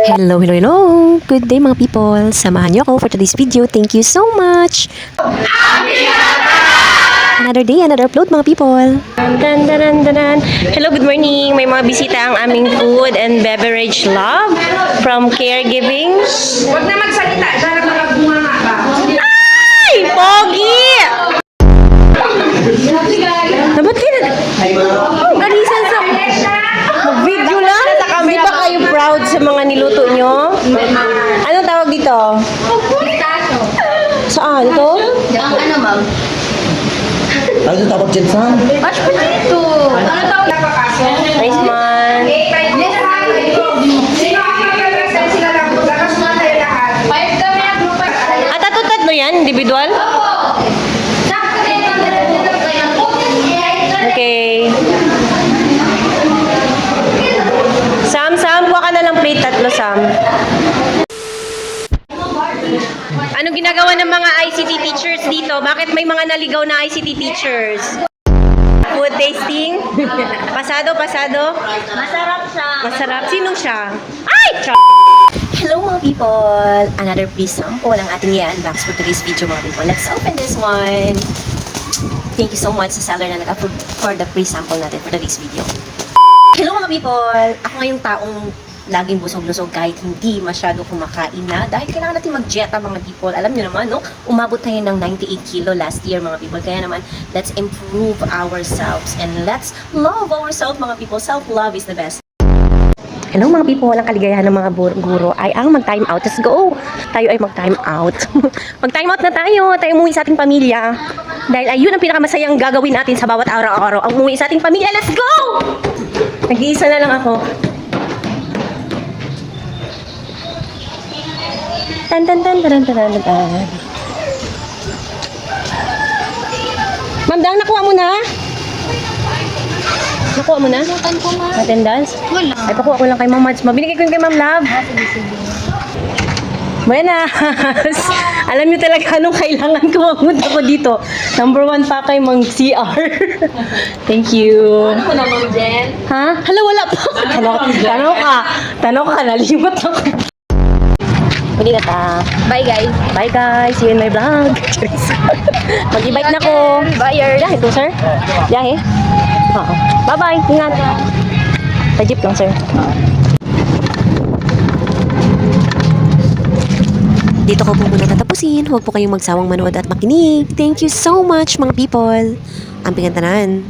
Hello, hello, hello! Good day mga people! Samahan niyo ako for today's video. Thank you so much! Another day, another upload mga people! Dan, dan, dan, dan. Hello, good morning! May mga bisita ang aming food and beverage lab from Caregiving. Huwag na magsalita. Diyan ang mga bunga nga ba? Ay! Pogi! Dapat kayo na... Oh, ganisan sa... Mag-video lang? Di ba kayo proud sa mga niluto nyo? Anong tawag dito? Tato. Saan? Ito? Ang ano, ma'am? Ano yung tawag dyan sa? Mashed potato. Ano tawag? Nice man. Sino ang magkakasan sila lang? Lakas mo tayo lahat. 5 kami ang group. At tatlo yan? Individual? Okay. Sam, kuha ka na lang plate. Tatlo, Sam. Anong ginagawa ng mga ICT teachers dito? Bakit may mga naligaw na ICT teachers? Food tasting? Pasado? Masarap siya. Masarap. Sinong siya? Ay! Hello mga people! Another free sample ang ating i-unbox for today's video mga people. Let's open this one. Thank you so much sa seller na nag-approve for the free sample natin for today's video. Hello mga people! Ako ngayong taong laging busog-lusog kahit hindi masyado kumakain na dahil kailangan natin mag-dieta mga people. Alam nyo naman, no? Umabot tayo ng 98 kilo last year mga people. Kaya naman, let's improve ourselves and let's love ourselves mga people. Self-love is the best. Hello mga people, ang kaligayahan ng mga guro ay ang mag-time out. Let's go! Tayo ay mag-time out. Mag-time out na tayo. Tayo umuwi sa ating pamilya. Dahil ayun ang pinakamasayang gagawin natin sa bawat araw-araw. Ang umuwi sa ating pamilya. Let's go! Nag-iisa na lang ako. Tan tan tan tan tan tan tan. Ma'am Dang, nakuha mo na? Nakuha mo na? Sukan ko, ma'am. Attendance? Wala. Ay, pakuha ko lang kay Ma'am Mads. Mabinigay ko yun kay Ma'am Love. Buenas! Alam niyo talaga anong kailangan ko mamunta ko dito. Number 1 pa kay Mang CR. Thank you. Ano mo na, ma'am Jen? Ha? Hala, wala pa. Tanong ka. Nalimot ako. Pwede ka ta. Bye, guys. Bye guys. See you in my vlog. Mag-e-bike na ko. Bye. Biyahe to, sir? Biyahe? Oo. Bye-bye. Ingat. Sa jeep lang, sir. Dito ko po muna tatapusin. Huwag po kayong magsawang manood at makinig. Thank you so much, mga people. Ang pingantanan.